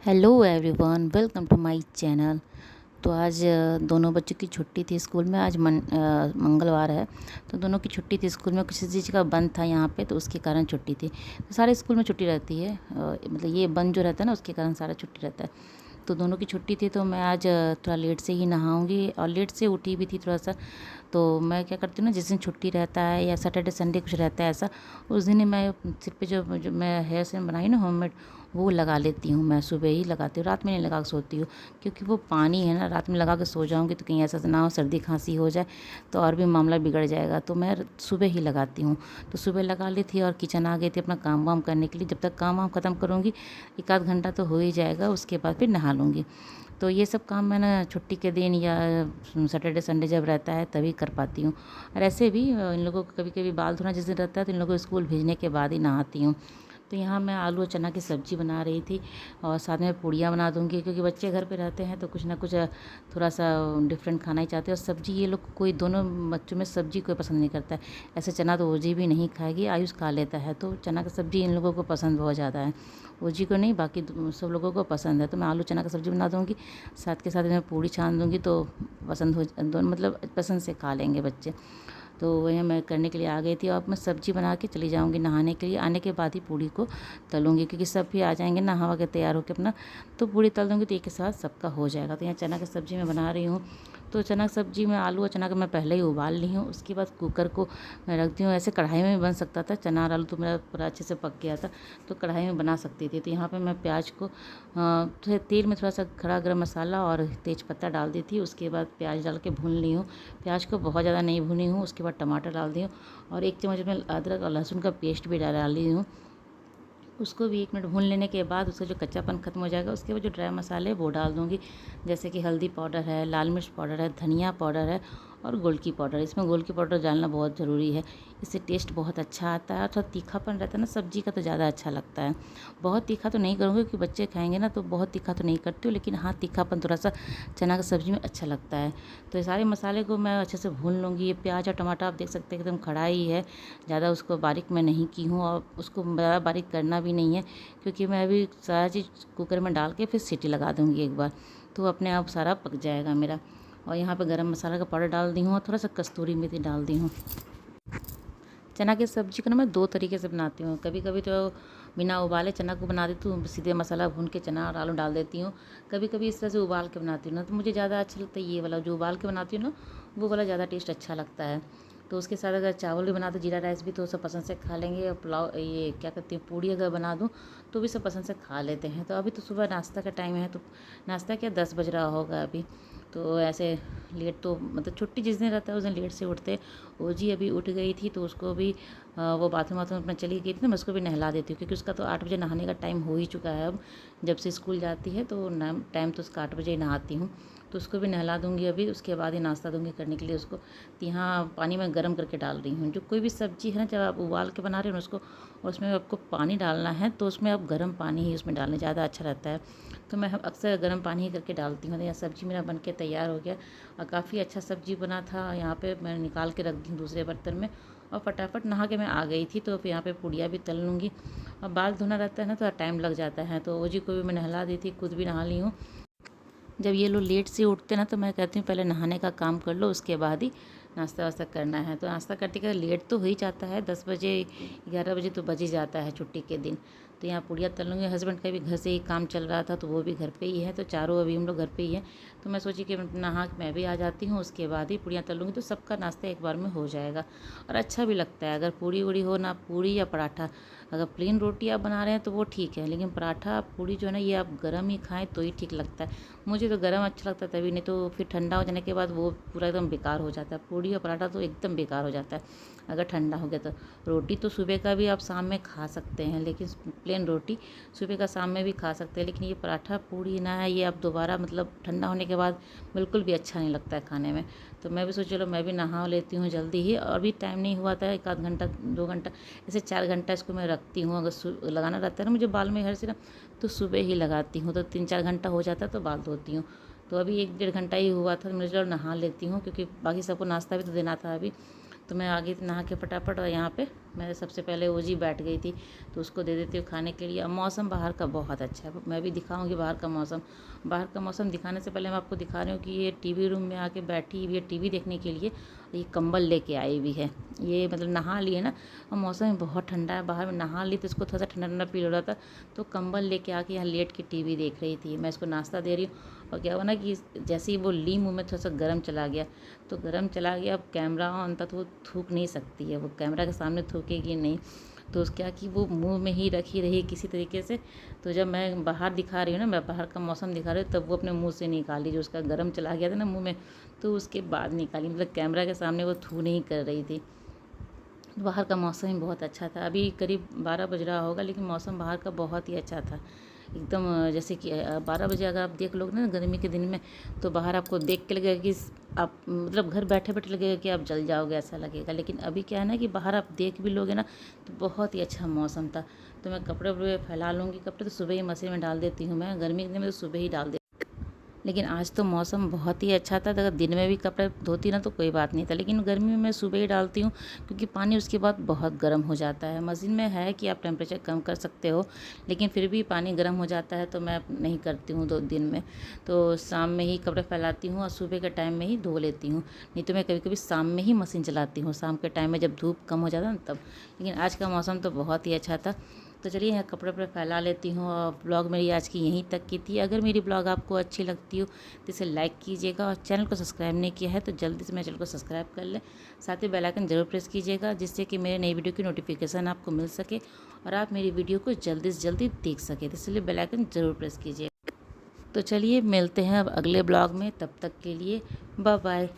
Hello everyone, welcome to my channel. तो आज दोनों बच्चों की छुट्टी थी स्कूल में। आज मंगलवार है, तो दोनों की छुट्टी थी स्कूल में। किसी चीज़ का बंद था यहाँ पे, तो उसके कारण छुट्टी थी। तो सारे स्कूल में छुट्टी रहती है, मतलब ये बंद जो रहता है ना, उसके कारण सारा छुट्टी रहता है। तो दोनों की छुट्टी थी, तो मैं आज थोड़ा लेट से ही नहाऊंगी और लेट से उठी भी थी थोड़ा सा। तो मैं क्या करती हूँ ना, जिस दिन छुट्टी रहता है या सैटरडे संडे कुछ रहता है ऐसा, उस दिन ही मैं सिर पे जो मैं हेयर सीरम बनाई ना होममेड, वो लगा लेती हूँ। मैं सुबह ही लगाती हूँ, रात में नहीं लगा के सोती हूँ, क्योंकि वो पानी है ना, रात में लगा के सो जाऊँगी तो कहीं ऐसा ना हो सर्दी खांसी हो जाए तो और भी मामला बिगड़ जाएगा। तो मैं सुबह ही लगाती हूँ। तो सुबह लगा ली थी और किचन आ गई थी अपना काम वाम करने के लिए। जब तक काम वाम ख़त्म करूँगी, एक आध घंटा तो हो ही जाएगा, उसके बाद फिर नहा लूँगी। तो ये सब काम मैं ना छुट्टी के दिन या सैटरडे संडे जब रहता है तभी कर पाती हूँ। और ऐसे भी इन लोगों को कभी कभी बाल धोना जिस दिन रहता है तो इन लोगों को स्कूल भेजने के बाद ही नहाती हूँ। तो यहाँ मैं आलू और चना की सब्ज़ी बना रही थी और साथ में पूड़ियाँ बना दूँगी, क्योंकि बच्चे घर पे रहते हैं तो कुछ ना कुछ थोड़ा सा डिफरेंट खाना ही चाहते हैं। और सब्ज़ी ये लोग कोई, दोनों बच्चों में सब्ज़ी कोई पसंद नहीं करता है। ऐसे चना तो ओजी भी नहीं खाएगी, आयुष खा लेता है, तो चना की सब्ज़ी इन लोगों को पसंद बहुत ज़्यादा है। ओजी को नहीं, बाकी सब लोगों को पसंद है। तो मैं आलू चना की सब्ज़ी बना दूँगी, साथ के साथ मैं पूड़ी छान दूँगी, तो पसंद हो दोनों, मतलब पसंद से खा लेंगे बच्चे। तो वही मैं करने के लिए आ गई थी और अब मैं सब्ज़ी बना के चली जाऊँगी नहाने के लिए। आने के बाद ही पूड़ी को तलूँगी, क्योंकि सब भी आ जाएंगे नहा के तैयार होकर अपना, तो पूड़ी तल दूँगी तो एक के साथ सबका हो जाएगा। तो यहाँ चना की सब्ज़ी मैं बना रही हूँ। तो चना की सब्ज़ी में आलू और चना का मैं पहले ही उबाल ली हूँ, उसके बाद कुकर को मैं रखती हूँ। ऐसे कढ़ाई में भी बन सकता था, चना और आलू तो मेरा पूरा अच्छे से पक गया था, तो कढ़ाई में बना सकती थी। तो यहाँ पर मैं प्याज को थोड़े तेल में थोड़ा सा खड़ा गरम मसाला और तेज पत्ता डाल दी थी, उसके बाद प्याज डाल के भून ली हूँ। प्याज को बहुत ज़्यादा नहीं भुनी हूँ। उसके बाद टमाटर डाल दी हूँ और 1 चम्मच में अदरक और लहसुन का पेस्ट भी डाल दी हूँ। उसको भी 1 मिनट भून लेने के बाद उसका जो कच्चापन खत्म हो जाएगा, उसके बाद जो ड्राई मसाले वो डाल दूँगी, जैसे कि हल्दी पाउडर है, लाल मिर्च पाउडर है, धनिया पाउडर है और गोलकी पाउडर। इसमें गोलकी पाउडर डालना बहुत ज़रूरी है, इससे टेस्ट बहुत अच्छा आता है। और थोड़ा तीखापन रहता है ना सब्ज़ी का, तो ज़्यादा अच्छा लगता है। बहुत तीखा तो नहीं करूँगी, क्योंकि बच्चे खाएंगे ना, तो बहुत तीखा तो नहीं करती हूँ, लेकिन हाँ तीखापन थोड़ा सा चना की सब्ज़ी में अच्छा लगता है। तो ये सारे मसाले को मैं अच्छे से भून लूँगी। ये प्याज और टमाटर आप देख सकते हैं एकदम खड़ा ही है, ज़्यादा उसको बारीक मैं नहीं की हूँ और उसको ज़्यादा बारीक करना भी नहीं है, क्योंकि मैं अभी सारा चीज़ कुकर में डाल के फिर सीटी लगा दूँगी एक बार, तो अपने आप सारा पक जाएगा मेरा। और यहाँ पे गरम मसाला का पाउडर डाल दी हूँ और थोड़ा सा कस्तूरी मेथी डाल दी हूँ। चना की सब्ज़ी को ना मैं 2 तरीके से बनाती हूँ। कभी कभी तो बिना उबाले चना को बना देती हूँ, सीधे मसाला भून के चना और आलू डाल देती हूँ। कभी कभी इस तरह से उबाल के बनाती हूँ ना, तो मुझे ज़्यादा अच्छा लगता है ये वाला, जो उबाल के बनाती हूँ ना, वो वाला ज़्यादा टेस्ट अच्छा लगता है। तो उसके साथ अगर चावल भी बना दो, जीरा राइस भी, तो सब पसंद से खा लेंगे। और पुलाव, ये क्या कहती हैं, पूड़ी अगर बना दूँ तो भी सब पसंद से खा लेते हैं। तो अभी तो सुबह नाश्ता का टाइम है, तो नाश्ता क्या 10 बज रहा होगा अभी। तो ऐसे लेट तो, मतलब छुट्टी जिस दिन रहता है उस दिन लेट से उठते। वो जी अभी उठ गई थी, तो उसको भी वो बाथरूम वाथरूम अपना चली गई थी ना, मैं उसको भी नहला देती हूँ, क्योंकि उसका तो 8 बजे नहाने का टाइम हो ही चुका है अब। जब से स्कूल जाती है तो टाइम तो उसका 8 बजे ही नहाती हूँ। तो उसको भी नहला दूँगी अभी, उसके बाद ही नाश्ता दूँगी करने के लिए उसको। तो यहाँ पानी में गर्म करके डाल रही हूँ। जो कोई भी सब्ज़ी है ना, जब आप उबाल के बना रहे हो ना उसको, और उसमें आपको पानी डालना है, तो उसमें आप गर्म पानी ही उसमें डालने, ज़्यादा अच्छा रहता है। तो मैं अक्सर गर्म पानी ही करके डालती हूँ। तो यह सब्ज़ी मेरा बन के तैयार हो गया और काफ़ी अच्छा सब्ज़ी बना था। यहाँ पे मैं निकाल के रख दी दूसरे बर्तन में और फटाफट नहा के मैं आ गई थी। तो फिर यहाँ पे पूड़ियाँ भी तल लूँगी। और बाल धोना रहता है ना, तो टाइम लग जाता है, तो ओजी को भी मैं नहला दी थी, खुद भी नहा ली हूँ। जब ये लोग लेट से उठते ना, तो मैं कहती हूँ पहले नहाने का काम कर लो, उसके बाद ही नाश्ता वास्ता करना है। तो नाश्ता करते करते लेट तो हो ही जाता है, 10 बजे 11 बजे तो बज ही जाता है छुट्टी के दिन। तो यहाँ पूड़ियाँ तल लूँगी। हस्बैंड का भी घर से ही काम चल रहा था, तो वो भी घर पे ही है, तो चारों अभी हम लोग घर पे ही हैं। तो मैं सोची कि नहा के मैं भी आ जाती हूँ, उसके बाद ही पूड़ियाँ तल लूँगी, तो सबका नाश्ता एक बार में हो जाएगा और अच्छा भी लगता है। अगर पूड़ी वूड़ी हो ना, पूड़ी या पराठा, अगर प्लेन रोटी आप बना रहे हैं तो वो ठीक है, लेकिन पराठा पूड़ी जो है ना, ये आप गर्म ही खाएं तो ही ठीक लगता है। मुझे तो गर्म अच्छा लगता है तभी, नहीं तो फिर ठंडा हो जाने के बाद वो पूरा एकदम बेकार हो जाता है। पूड़ी और पराठा तो एकदम बेकार हो जाता है अगर ठंडा हो गया तो। रोटी तो सुबह का भी आप शाम में खा सकते हैं, लेकिन प्लेन रोटी सुबह का शाम में भी खा सकते हैं, लेकिन ये पराठा पूड़ी ना है, ये आप दोबारा, मतलब ठंडा होने के बाद बिल्कुल भी अच्छा नहीं लगता है खाने में। तो मैं भी सोच, चलो मैं भी नहा लेती हूँ जल्दी ही, और भी टाइम नहीं हुआ था, 1 आध घंटा 2 घंटा, ऐसे 4 घंटा इसको मैं रखती हूँ। अगर लगाना रहता है ना मुझे बाल में हेयर सीरम, तो सुबह ही लगाती हूँ, तो 3-4 घंटा हो जाता है तो बाल धोती हूँ। तो अभी 1 डेढ़ घंटा ही हुआ था, तो मुझे चलो नहा लेती हूँ, क्योंकि बाकी सबको नाश्ता भी तो देना था अभी। तो मैं आ गई थी नहा के फटाफट, और यहाँ पे मैं सबसे पहले ओजी बैठ गई थी, तो उसको दे देती हूँ खाने के लिए। अब मौसम बाहर का बहुत अच्छा है, मैं भी दिखाऊंगी बाहर का मौसम। बाहर का मौसम दिखाने से पहले मैं आपको दिखा रही हूँ कि ये टीवी रूम में आके बैठी हुई है टीवी देखने के लिए। ये कंबल लेके आई हुई है, ये मतलब नहा ली है ना, और मौसम बहुत ठंडा है, बाहर में नहा ली तो इसको थोड़ा सा ठंडा ठंडा फील हो रहा था, तो कंबल लेके आके यहाँ लेट के टीवी देख रही थी। मैं इसको नाश्ता दे रही हूँ, और क्या हुआ ना कि जैसे ही वो ली मुँह में थोड़ा सा गर्म चला गया, तो गर्म चला गया। अब कैमरा ऑन था तो वो थूक नहीं सकती है, वो कैमरा के सामने थूकेगी नहीं, तो क्या कि वो मुंह में ही रखी रही किसी तरीके से। तो जब मैं बाहर दिखा रही हूँ ना, मैं बाहर का मौसम दिखा रही हूँ, तब वो अपने मुंह से निकाली, जो उसका गर्म चला गया था ना मुंह में, तो उसके बाद निकाली, मतलब कैमरा के सामने वो थू नहीं कर रही थी। बाहर का मौसम ही बहुत अच्छा था। अभी करीब 12 बज रहा होगा, लेकिन मौसम बाहर का बहुत ही अच्छा था एकदम। जैसे कि 12 बजे अगर आप देख लोगे ना गर्मी के दिन में, तो बाहर आपको देख के लगेगा कि आप मतलब घर बैठे बैठे लगेगा कि आप जल जाओगे, ऐसा लगेगा। लेकिन अभी क्या है ना कि बाहर आप देख भी लोगे ना, तो बहुत ही अच्छा मौसम था। तो मैं कपड़े वपड़े फैला लूँगी, कपड़े तो सुबह ही मशीन में डाल देती हूँ मैं, गर्मी के दिन में तो सुबह ही डाल देती। लेकिन आज तो मौसम बहुत ही अच्छा था, तो अगर दिन में भी कपड़े धोती ना तो कोई बात नहीं था, लेकिन गर्मी में मैं सुबह ही डालती हूँ, क्योंकि पानी उसके बाद बहुत गर्म हो जाता है। मशीन में है कि आप टेम्परेचर कम कर सकते हो, लेकिन फिर भी पानी गर्म हो जाता है, तो मैं नहीं करती हूँ 2 दिन में। तो शाम में ही कपड़े फैलाती हूँ और सुबह के टाइम में ही धो लेती हूँ। नहीं तो मैं कभी कभी शाम में ही मशीन चलाती हूँ, शाम के टाइम में जब धूप कम हो जाता है ना तब। लेकिन आज का मौसम तो बहुत ही अच्छा था। तो चलिए यहाँ कपड़े वपड़े फैला लेती हूँ, और ब्लॉग मेरी आज की यहीं तक की थी। अगर मेरी ब्लॉग आपको अच्छी लगती हो तो इसे लाइक कीजिएगा, और चैनल को सब्सक्राइब नहीं किया है तो जल्दी से मेरे चैनल को सब्सक्राइब कर लें। साथ ही बेल आइकन जरूर प्रेस कीजिएगा, जिससे कि मेरे नई वीडियो की नोटिफिकेशन आपको मिल सके और आप मेरी वीडियो को जल्दी से जल्दी देख सके। तो इसलिए बेल आइकन जरूर प्रेस कीजिए। तो चलिए मिलते हैं अब अगले ब्लॉग में, तब तक के लिए बाय बाय।